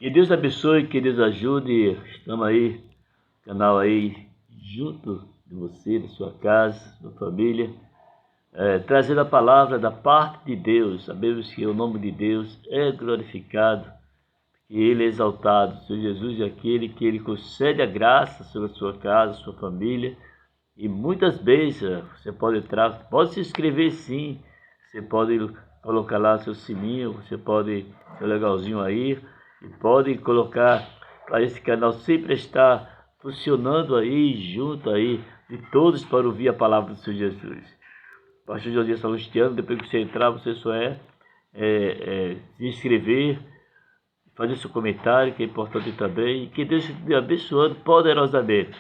Que Deus abençoe, que Deus ajude. Estamos aí, canal aí, junto de você, da sua casa, da sua família, trazendo a palavra da parte de Deus. Sabemos que o nome de Deus é glorificado, que Ele é exaltado. O Senhor Jesus é aquele que Ele concede a graça sobre a sua casa, sua família, e muitas bênçãos. Você pode entrar, pode se inscrever sim, você pode colocar lá seu sininho, você pode, seu legalzinho aí, e pode colocar para esse canal sempre estar funcionando aí, junto aí, de todos para ouvir a palavra do Senhor Jesus. Pastor Josias Salustiano, depois que você entrar, você só se inscrever, fazer seu comentário, que é importante também, e que Deus te abençoando poderosamente.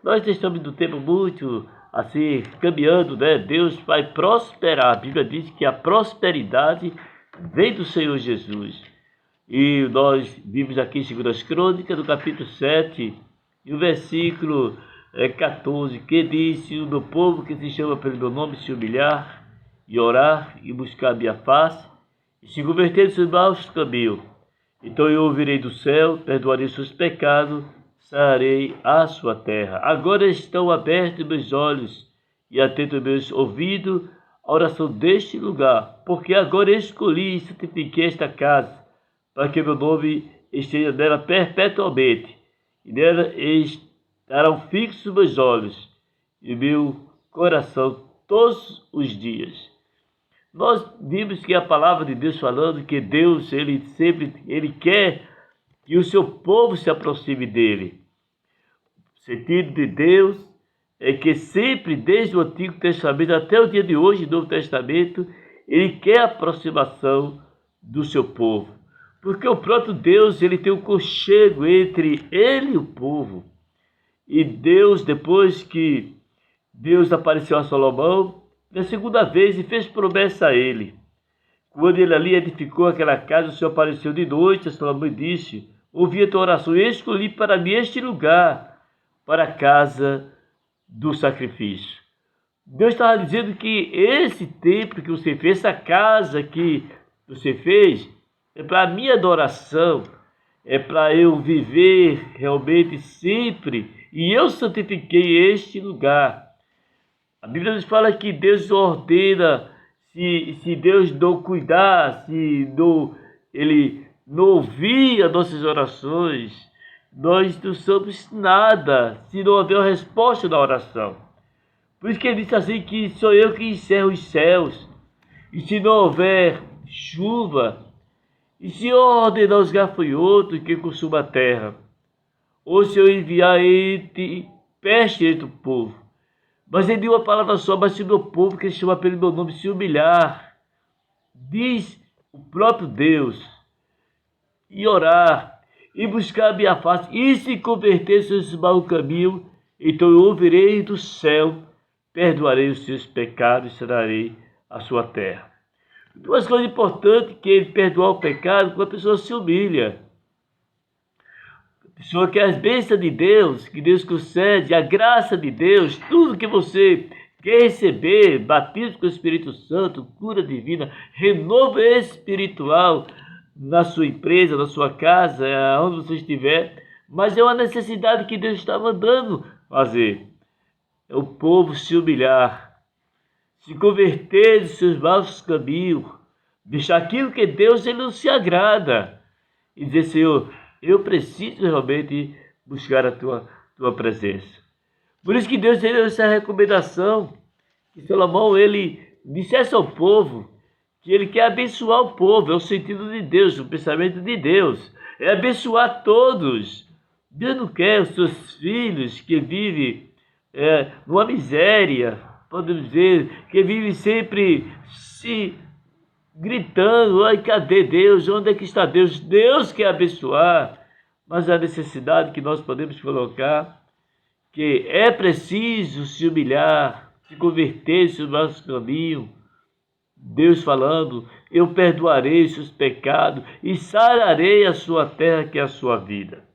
Nós estamos no tempo muito assim, caminhando, né? Deus vai prosperar. A Bíblia diz que a prosperidade vem do Senhor Jesus. E nós vimos aqui em 2 Crônicas, no capítulo 7, e o versículo 14, que diz: se o meu povo que se chama pelo meu nome se humilhar, e orar, e buscar a minha face, e se converter dos seus maus caminhos, então eu ouvirei do céu, perdoarei seus pecados, sararei a sua terra. Agora estão abertos meus olhos e atentos meus ouvidos à oração deste lugar, porque agora escolhi e santifiquei esta casa, para que meu nome esteja nela perpetuamente, e nela estarão fixos meus olhos e meu coração todos os dias. Nós vimos que a palavra de Deus falando que Deus, Ele quer que o seu povo se aproxime dele. O sentido de Deus é que sempre, desde o Antigo Testamento até o dia de hoje, no Novo Testamento, Ele quer a aproximação do seu povo. Porque o próprio Deus, Ele tem um conchego entre Ele e o povo. E Deus, depois que Deus apareceu a Salomão, na segunda vez, e fez promessa a ele. Quando ele ali edificou aquela casa, o Senhor apareceu de noite a Salomão e disse: ouvi a tua oração e escolhi para mim este lugar, para a casa do sacrifício. Deus estava dizendo que esse templo que você fez, essa casa que você fez, é para a minha adoração, é para eu viver realmente sempre, e eu santifiquei este lugar. A Bíblia nos fala que Deus ordena, se Deus não cuidar, se Ele não ouvir as nossas orações, nós não somos nada, se não houver uma resposta na oração. Por isso que ele disse assim, que sou eu que encerro os céus, e se não houver chuva, e se eu ordenar os gafanhotos que consumam a terra, ou se eu enviar peste entre o povo, mas ele deu uma palavra só: mas se o meu povo, que se chama pelo meu nome, se humilhar, diz o próprio Deus, e orar, e buscar a minha face, e se converter seus mau caminho, então eu ouvirei do céu, perdoarei os seus pecados e sararei a sua terra. Duas coisas importantes: que ele perdoar o pecado quando a pessoa se humilha. A pessoa quer as bênçãos de Deus, que Deus concede, a graça de Deus, tudo que você quer receber, batismo com o Espírito Santo, cura divina, renovo espiritual na sua empresa, na sua casa, onde você estiver, mas é uma necessidade que Deus está mandando fazer. É o povo se humilhar, se converter dos seus maus caminhos, deixar aquilo que Deus ele não se agrada, e dizer: Senhor, eu preciso realmente buscar a tua presença. Por isso que Deus deu essa recomendação, que Salomão ele dissesse ao povo que ele quer abençoar o povo. É o sentido de Deus, o pensamento de Deus, é abençoar todos. Deus não quer os seus filhos que vivem numa miséria, podemos dizer, que vivem sempre se gritando: ai, cadê Deus? Onde é que está Deus? Deus quer abençoar, mas a necessidade que nós podemos colocar, que é preciso se humilhar, se converter no nosso caminho. Deus falando: eu perdoarei os seus pecados e sararei a sua terra, que é a sua vida.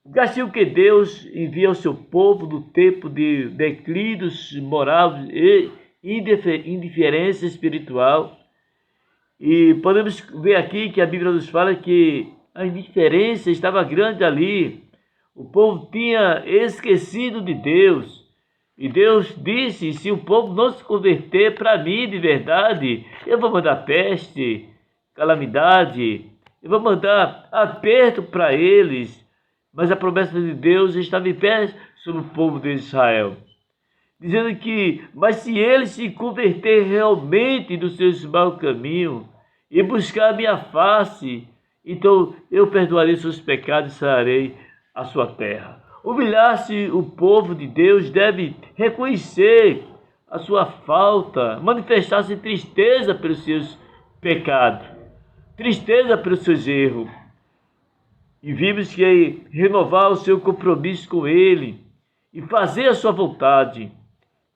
O castigo que Deus envia ao seu povo no tempo de declínio moral e indiferença espiritual. E podemos ver aqui que a Bíblia nos fala que a indiferença estava grande ali. O povo tinha esquecido de Deus. E Deus disse: se o povo não se converter para mim de verdade, eu vou mandar peste, calamidade, eu vou mandar aperto para eles. Mas a promessa de Deus estava em pé sobre o povo de Israel, dizendo que, mas se eles se converter realmente do seu mau caminho e buscar a minha face, então eu perdoarei seus pecados e sararei a sua terra. Humilhar-se o povo de Deus deve reconhecer a sua falta, manifestar-se tristeza pelos seus pecados, tristeza pelos seus erros. E vimos que renovar o seu compromisso com Ele e fazer a sua vontade.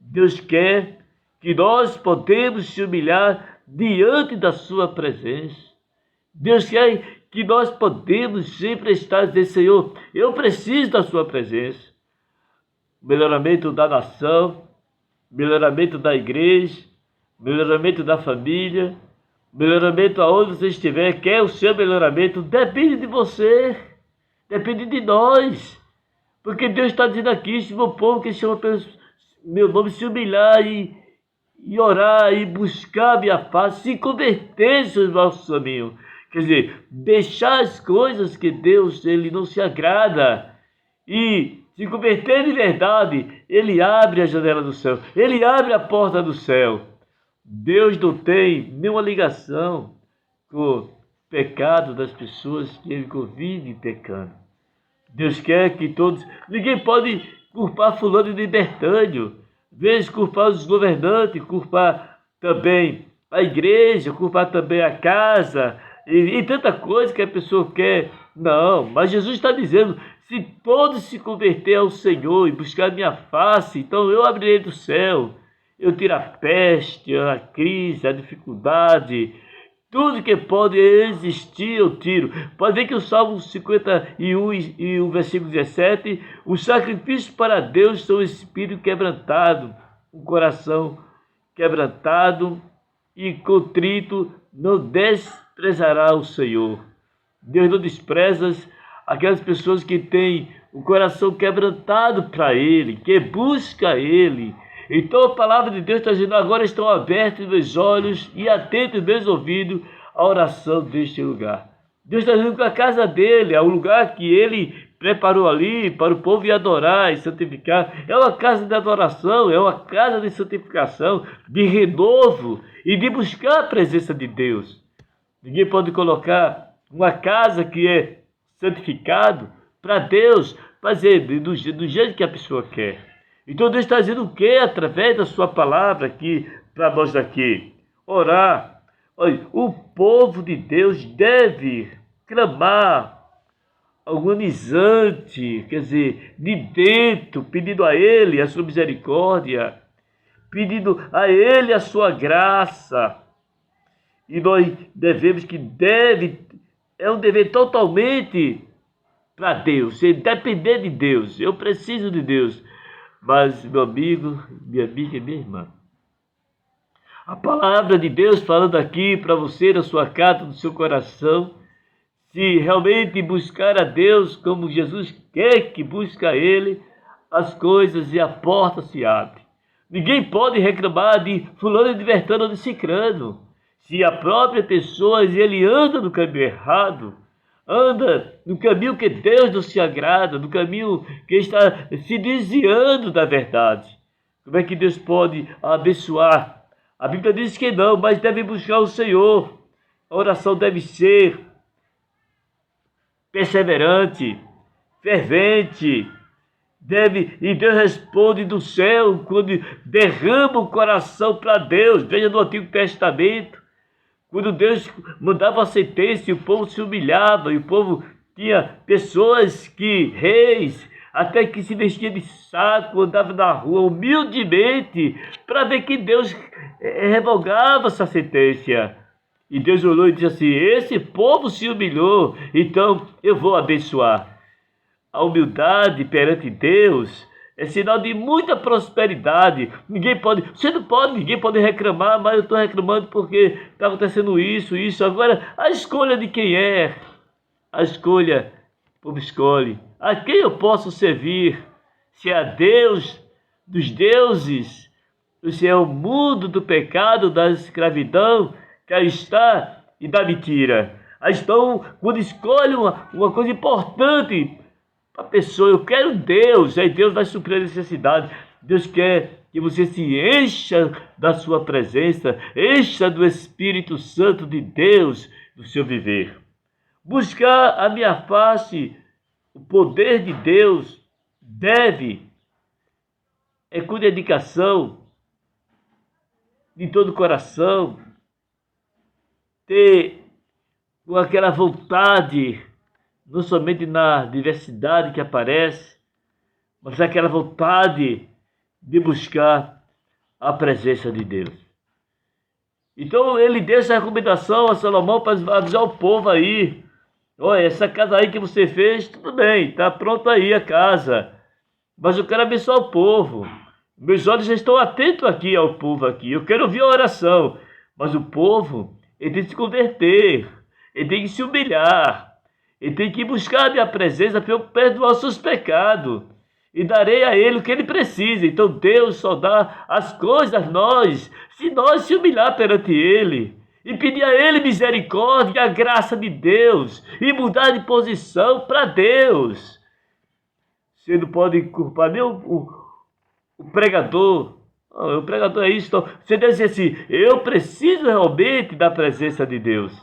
Deus quer que nós podemos se humilhar diante da sua presença. Deus quer que nós podemos sempre estar dizendo: Senhor, eu preciso da sua presença. Melhoramento da nação, melhoramento da igreja, melhoramento da família, melhoramento aonde você estiver, quer o seu melhoramento, depende de você, depende de nós. Porque Deus está dizendo aqui: se o meu povo que chama pelo meu nome se humilhar e orar e buscar a minha face, se converter seus maus caminhos. Quer dizer, deixar as coisas que Deus ele não se agrada e se converter de verdade, Ele abre a janela do céu, Ele abre a porta do céu. Deus não tem nenhuma ligação com o pecado das pessoas que Ele convive pecando. Deus quer que todos... Ninguém pode culpar fulano de Bertânio, vezes culpar os governantes, culpar também a igreja, culpar também a casa... E tanta coisa que a pessoa quer. Não, mas Jesus está dizendo: se todos se converter ao Senhor e buscar a minha face, então eu abrirei do céu, eu tiro a peste, a crise, a dificuldade, tudo que pode existir eu tiro. Pode ver que o Salmo 51 e o versículo 17: o sacrifício para Deus são o espírito quebrantado, o coração quebrantado e contrito não desprezará o Senhor. Deus não despreza aquelas pessoas que têm o coração quebrantado para Ele, que busca Ele. Então a palavra de Deus está dizendo: agora estão abertos meus olhos e atentos meus ouvidos à oração deste lugar. Deus está dizendo que a casa dele, é o lugar que Ele preparou ali para o povo ir adorar e santificar, é uma casa de adoração, é uma casa de santificação, de renovo e de buscar a presença de Deus. Ninguém pode colocar uma casa que é santificado para Deus, fazer do jeito que a pessoa quer. Então Deus está dizendo o quê? Através da sua palavra aqui, para nós aqui. Orar. Olha, o povo de Deus deve clamar agonizante, quer dizer, de dentro, pedindo a Ele a sua misericórdia, pedindo a Ele a sua graça. E nós devemos é um dever totalmente para Deus, depender de Deus. Eu preciso de Deus. Mas, meu amigo, minha amiga e minha irmã, a palavra de Deus falando aqui para você, na sua casa, no seu coração, se realmente buscar a Deus como Jesus quer que busque a Ele, as coisas e a porta se abre. Ninguém pode reclamar de fulano, de Bertano ou de Cicrano. Se a própria pessoa, ele anda no caminho errado, anda no caminho que Deus não se agrada, no caminho que está se desviando da verdade, como é que Deus pode abençoar? A Bíblia diz que não, mas deve buscar o Senhor. A oração deve ser perseverante, fervente, e Deus responde do céu quando derrama o coração para Deus. Veja no Antigo Testamento, quando Deus mandava a sentença e o povo se humilhava, e o povo tinha pessoas reis, até que se vestia de saco, andava na rua humildemente, para ver que Deus revogava essa sentença. E Deus olhou e disse assim: esse povo se humilhou, então eu vou abençoar. A humildade perante Deus é sinal de muita prosperidade. Ninguém pode reclamar, mas eu estou reclamando porque está acontecendo isso. Agora, a escolha de quem é? a escolha, o povo escolhe. A quem eu posso servir? Se é a Deus dos deuses, se é o mundo do pecado, da escravidão, que aí está, e da mentira. Aí estão, quando escolhe uma coisa importante para a pessoa, eu quero Deus, aí Deus vai suprir a necessidade. Deus quer que você se encha da sua presença, encha do Espírito Santo de Deus no seu viver. Buscar a minha face, o poder de Deus é com dedicação, de todo o coração, ter com aquela vontade, não somente na diversidade que aparece, mas aquela vontade de buscar a presença de Deus. Então ele deu essa recomendação a Salomão para avisar o povo aí. Olha, essa casa aí que você fez, tudo bem, está pronto aí a casa. Mas eu quero abençoar o povo. Meus olhos já estão atentos aqui ao povo aqui. Eu quero ouvir a oração. Mas o povo, ele tem que se converter. Ele tem que se humilhar. Ele tem que buscar a minha presença para eu perdoar os seus pecados. E darei a ele o que ele precisa. Então Deus só dá as coisas a nós, se nós se humilhar perante ele. E pedir a ele misericórdia e a graça de Deus. E mudar de posição para Deus. Você não pode culpar nem o pregador. O pregador é isso. Então, você deve dizer assim, eu preciso realmente da presença de Deus.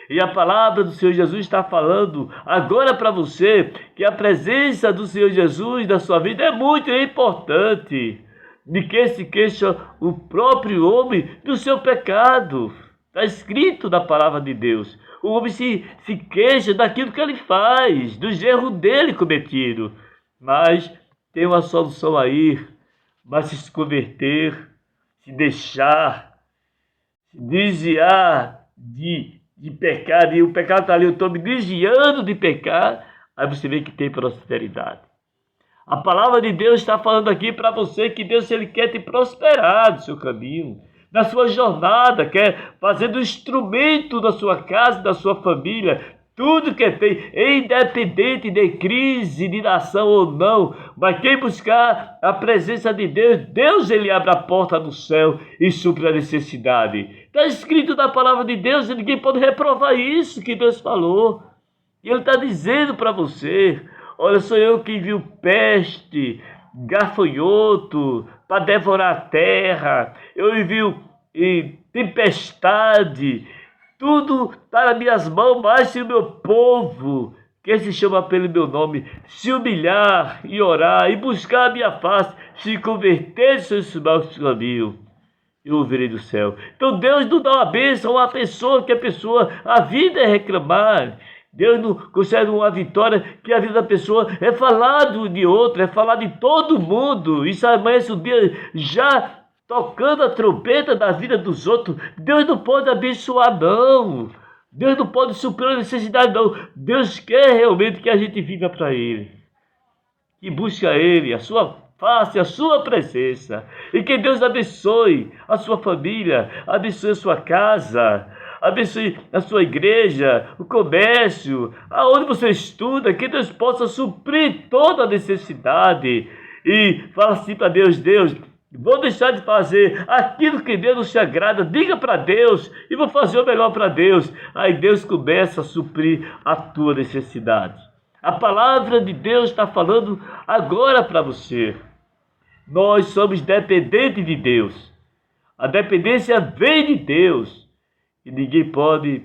E a palavra do Senhor Jesus está falando agora para você que a presença do Senhor Jesus na sua vida é muito importante. De que se queixa o próprio homem do seu pecado. Está escrito na palavra de Deus. O homem se queixa daquilo que ele faz, dos erros dele cometidos. Mas tem uma solução aí. Mas se converter, se deixar, se desviar de pecado, e o pecado está ali, eu estou me desviando de pecar, aí você vê que tem prosperidade. A palavra de Deus está falando aqui para você que Deus ele quer te prosperar no seu caminho, na sua jornada, quer fazer do instrumento da sua casa, da sua família, tudo que tem, independente de crise, de nação ou não, mas quem buscar a presença de Deus, Deus ele abre a porta do céu e supre a necessidade. Está escrito na palavra de Deus e ninguém pode reprovar isso que Deus falou. E ele está dizendo para você, olha, sou eu que envio peste, gafanhoto, para devorar a terra, eu envio tempestade, tudo está nas minhas mãos, mas se o meu povo, que se chama pelo meu nome, se humilhar e orar e buscar a minha face, se converter dos seus maus caminhos, eu ouvirei do céu. Então Deus não dá uma bênção a uma pessoa que a vida é reclamar. Deus não concede uma vitória que a vida da pessoa é falar de outro, é falar de todo mundo. Isso amanhece o dia já tocando a trombeta da vida dos outros. Deus não pode abençoar, não. Deus não pode suprir a necessidade, não. Deus quer realmente que a gente viva para Ele. Que busque a Ele, a sua face, a sua presença. E que Deus abençoe a sua família, abençoe a sua casa, abençoe a sua igreja, o comércio, aonde você estuda, que Deus possa suprir toda a necessidade. E fala assim para Deus, Deus, vou deixar de fazer aquilo que Deus não se agrada, diga para Deus e vou fazer o melhor para Deus. Aí Deus começa a suprir a tua necessidade. A palavra de Deus está falando agora para você. Nós somos dependentes de Deus. A dependência vem de Deus. E ninguém pode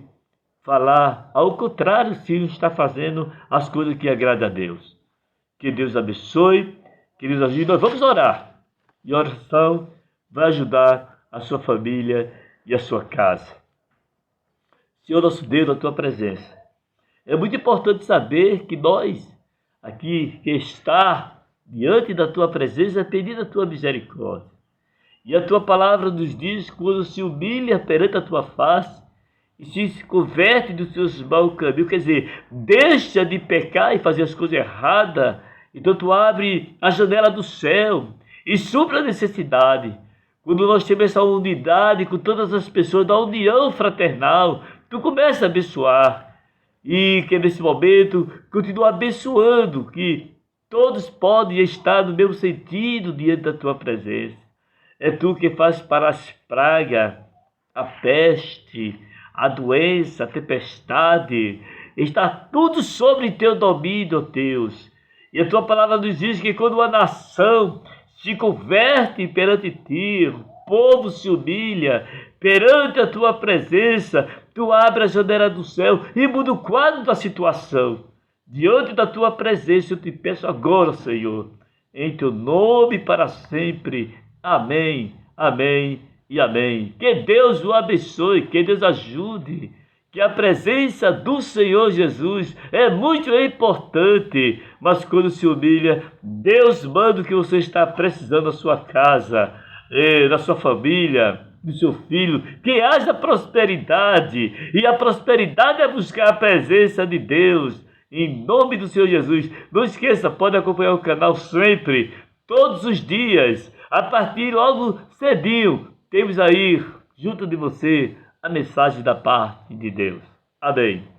falar ao contrário se ele está fazendo as coisas que agradam a Deus. Que Deus abençoe, que Deus ajude. Nós vamos orar. E a oração vai ajudar a sua família e a sua casa. Senhor nosso Deus, na tua presença. É muito importante saber que nós, aqui, que está diante da tua presença, pedindo a tua misericórdia. E a tua palavra nos diz, quando se humilha perante a tua face, e se converte dos seus maus caminhos, quer dizer, deixa de pecar e fazer as coisas erradas, então tu abre a janela do céu, e supre a necessidade. Quando nós temos essa unidade com todas as pessoas da união fraternal, tu começa a abençoar. e que nesse momento continua abençoando, que todos podem estar no mesmo sentido diante da tua presença. É tu que faz parar as pragas, a peste, a doença, a tempestade. Está tudo sobre teu domínio, ó Deus. E a tua palavra nos diz que quando uma nação se converte perante ti, o povo se humilha perante a tua presença, tu abre a janela do céu e muda o quadro da situação. Diante da tua presença eu te peço agora, Senhor, em teu nome para sempre. Amém, amém e amém. Que Deus o abençoe, que Deus ajude, que a presença do Senhor Jesus é muito importante, mas quando se humilha, Deus manda o que você está precisando na sua casa, na sua família, do seu filho, que haja prosperidade, e a prosperidade é buscar a presença de Deus, em nome do Senhor Jesus. Não esqueça, pode acompanhar o canal sempre, todos os dias, a partir logo cedinho, temos aí, junto de você, a mensagem da parte de Deus. Amém.